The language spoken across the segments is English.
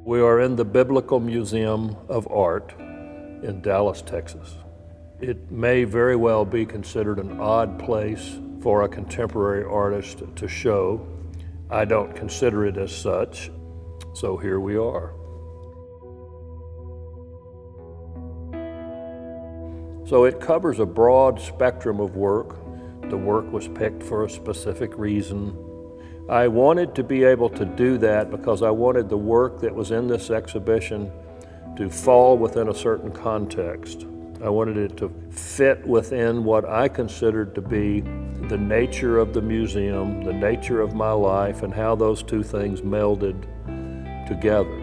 We are in the Biblical Museum of Art in Dallas, Texas. It may very well be considered an odd place for a contemporary artist to show. I don't consider it as such, so here we are. So it covers a broad spectrum of work. The work was picked for a specific reason. I wanted to be able to do that because I wanted the work that was in this exhibition to fall within a certain context. I wanted it to fit within what I considered to be the nature of the museum, the nature of my life, and how those two things melded together.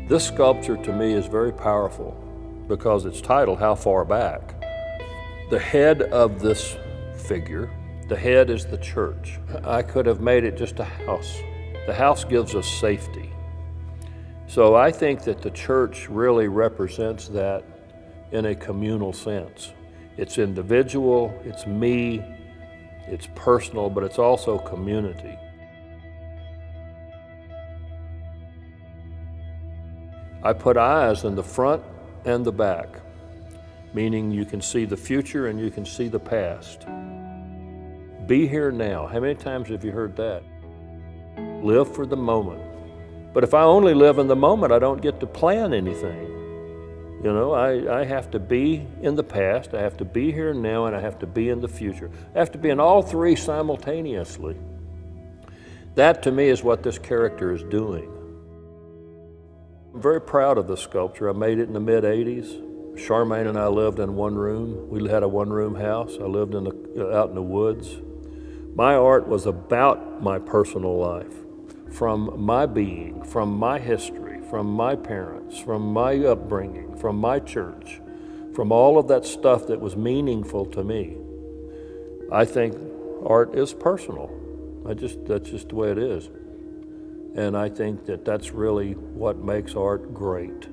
This sculpture to me is very powerful because it's titled, How Far Back? The head of this figure, the head is the church. I could have made it just a house. The house gives us safety. So I think that the church really represents that in a communal sense. It's individual, it's me, it's personal, but it's also community. I put eyes in the front and the back, meaning you can see the future and you can see the past. Be here now. How many times have you heard that? Live for the moment. But if I only live in the moment, I don't get to plan anything. You know, I have to be in the past, I have to be here now, and I have to be in the future. I have to be in all three simultaneously. That to me is what this character is doing. I'm very proud of this sculpture. I made it in the mid-'80s. Charmaine and I lived in one room. We had a one-room house. I lived out in the woods. My art was about my personal life, from my being, from my history, from my parents, from my upbringing, from my church, from all of that stuff that was meaningful to me. I think art is personal. That's just the way it is. And I think that that's really what makes art great.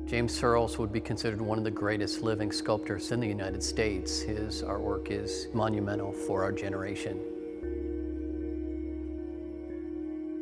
James Surls would be considered one of the greatest living sculptors in the United States. His artwork is monumental for our generation.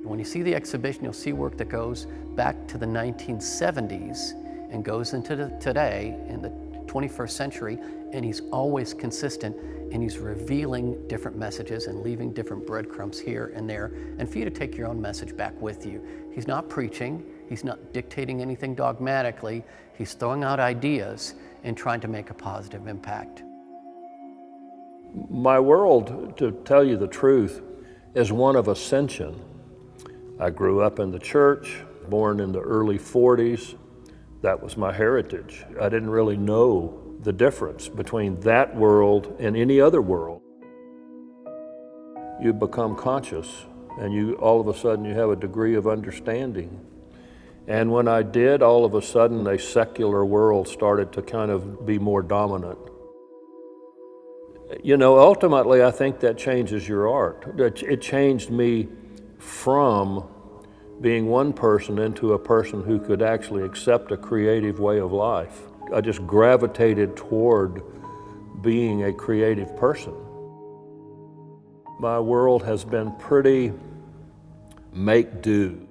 When you see the exhibition, you'll see work that goes back to the 1970s and goes into today in the 21st century, and he's always consistent, and he's revealing different messages and leaving different breadcrumbs here and there, and for you to take your own message back with you. He's not preaching, he's not dictating anything dogmatically, he's throwing out ideas and trying to make a positive impact. My world, to tell you the truth, is one of ascension. I grew up in the church, born in the early 40s. That was my heritage. I didn't really know the difference between that world and any other world. You become conscious, and all of a sudden you have a degree of understanding. And when I did, all of a sudden a secular world started to kind of be more dominant. You know, ultimately I think that changes your art. It changed me from being one person into a person who could actually accept a creative way of life. I just gravitated toward being a creative person. My world has been pretty make-do.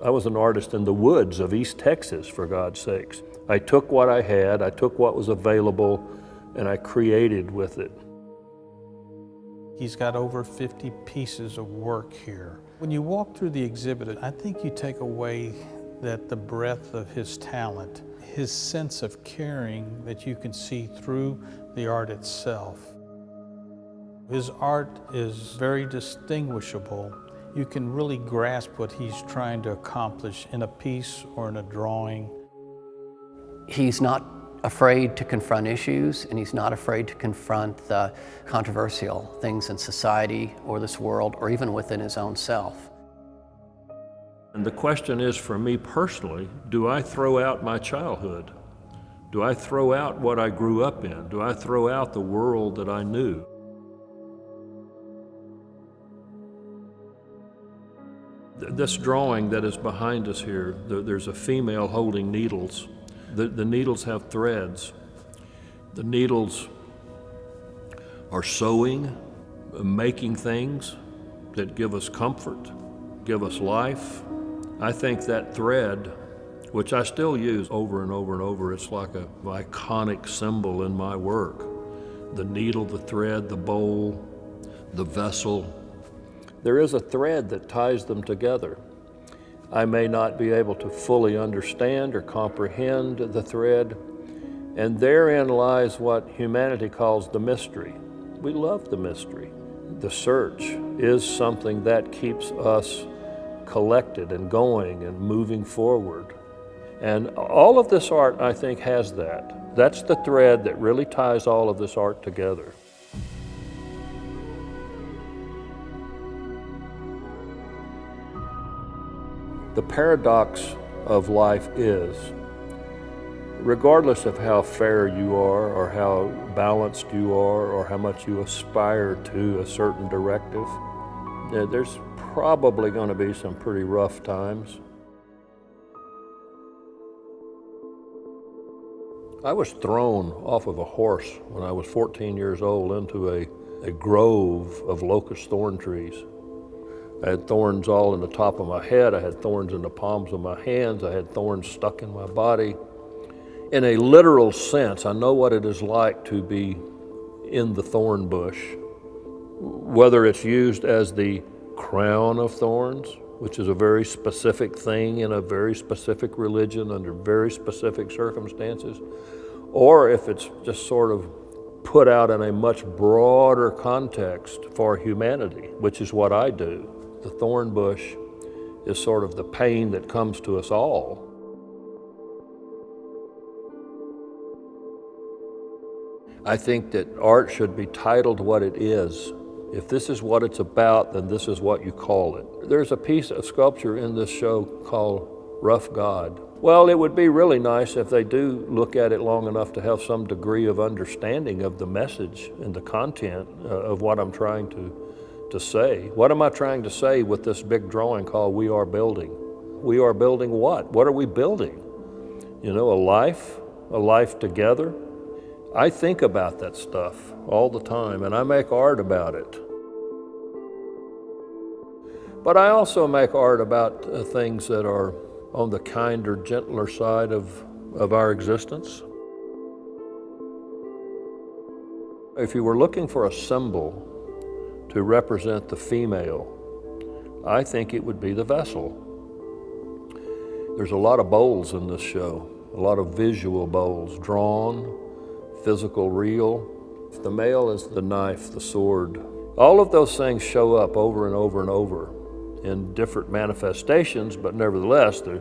I was an artist in the woods of East Texas, for God's sakes. I took what I had, I took what was available, and I created with it. He's got over 50 pieces of work here. When you walk through the exhibit, I think you take away that the breadth of his talent, his sense of caring that you can see through the art itself. His art is very distinguishable. You can really grasp what he's trying to accomplish in a piece or in a drawing. He's not afraid to confront issues, and he's not afraid to confront the controversial things in society or this world or even within his own self. And the question is, for me personally, do I throw out my childhood? Do I throw out what I grew up in? Do I throw out the world that I knew? This drawing that is behind us here, there's a female holding needles. The needles have threads. The needles are sewing, making things that give us comfort. give us life. I think that thread, which I still use over and over and over, it's like an iconic symbol in my work. The needle, the thread, the bowl, the vessel. There is a thread that ties them together. I may not be able to fully understand or comprehend the thread, and therein lies what humanity calls the mystery. We love the mystery. The search is something that keeps us collected and going and moving forward. And all of this art, I think, has that. That's the thread that really ties all of this art together. The paradox of life is, regardless of how fair you are or how balanced you are or how much you aspire to a certain directive, there's probably going to be some pretty rough times. I was thrown off of a horse when I was 14 years old into a grove of locust thorn trees. I had thorns all in the top of my head. I had thorns in the palms of my hands. I had thorns stuck in my body. In a literal sense, I know what it is like to be in the thorn bush, whether it's used as the crown of thorns, which is a very specific thing in a very specific religion under very specific circumstances, or if it's just sort of put out in a much broader context for humanity, which is what I do. The thorn bush is sort of the pain that comes to us all. I think that art should be titled what it is. If this is what it's about, then this is what you call it. There's a piece of sculpture in this show called Rough God. Well, it would be really nice if they do look at it long enough to have some degree of understanding of the message and the content of what I'm trying to say. What am I trying to say with this big drawing called We Are Building? We are building what? What are we building? You know, a life together. I think about that stuff all the time, and I make art about it. But I also make art about things that are on the kinder, gentler side of our existence. If you were looking for a symbol to represent the female, I think it would be the vessel. There's a lot of bowls in this show, a lot of visual bowls, drawn, physical, real. The male is the knife, the sword. All of those things show up over and over and over in different manifestations, but nevertheless, the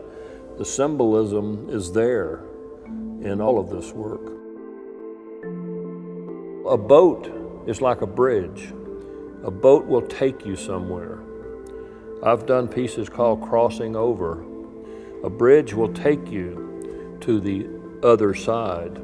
symbolism is there in all of this work. A boat is like a bridge. A boat will take you somewhere. I've done pieces called Crossing Over. A bridge will take you to the other side.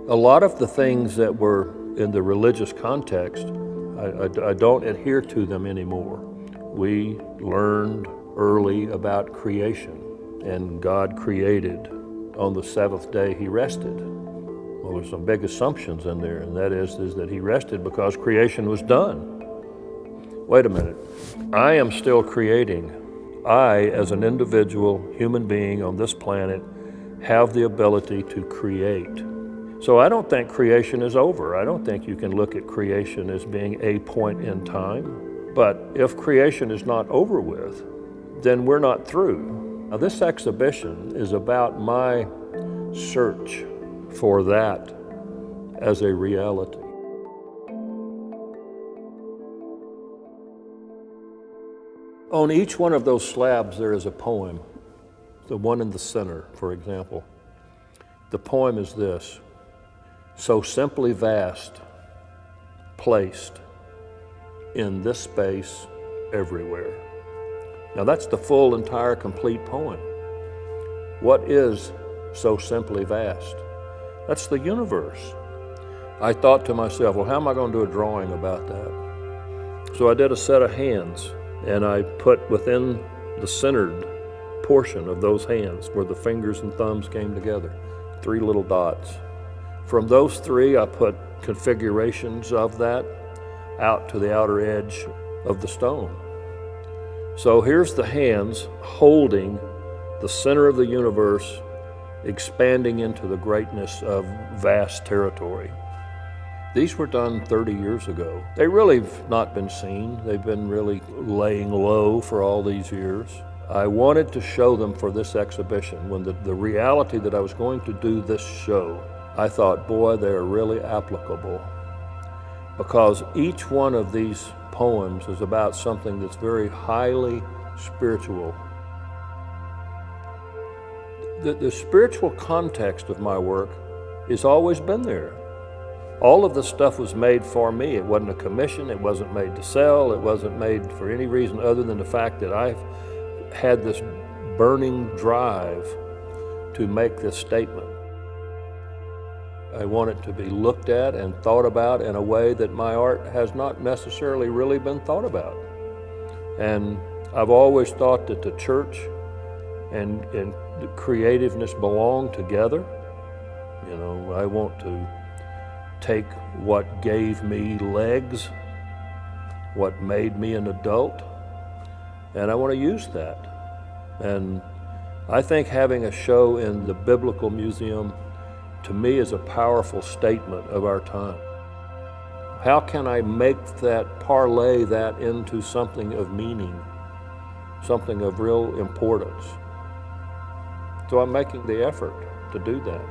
A lot of the things that were in the religious context, I don't adhere to them anymore. We learned early about creation, and God created. On the seventh day, He rested. Well, there's some big assumptions in there, and that is that He rested because creation was done. Wait a minute. I am still creating. I, as an individual human being on this planet, have the ability to create. So I don't think creation is over. I don't think you can look at creation as being a point in time. But if creation is not over with, then we're not through. Now, this exhibition is about my search for that as a reality. On each one of those slabs, there is a poem. The one in the center, for example. The poem is this: so simply vast, placed in this space everywhere. Now that's the full, entire, complete poem. What is so simply vast? That's the universe. I thought to myself, well, how am I going to do a drawing about that? So I did a set of hands, and I put within the centered portion of those hands where the fingers and thumbs came together, 3 little dots. From those 3, I put configurations of that out to the outer edge of the stone. So here's the hands holding the center of the universe, expanding into the greatness of vast territory. These were done 30 years ago. They really have not been seen. They've been really laying low for all these years. I wanted to show them for this exhibition. When the reality that I was going to do this show, I thought, boy, they're really applicable, because each one of these poems is about something that's very highly spiritual. The spiritual context of my work has always been there. All of this stuff was made for me. It wasn't a commission, it wasn't made to sell, it wasn't made for any reason other than the fact that I've had this burning drive to make this statement. I want it to be looked at and thought about in a way that my art has not necessarily really been thought about. And I've always thought that the church and the creativeness belong together. You know, I want to take what gave me legs, what made me an adult, and I want to use that. And I think having a show in the Biblical Museum, to me, is a powerful statement of our time. How can I make that, parlay that into something of meaning, something of real importance? So I'm making the effort to do that.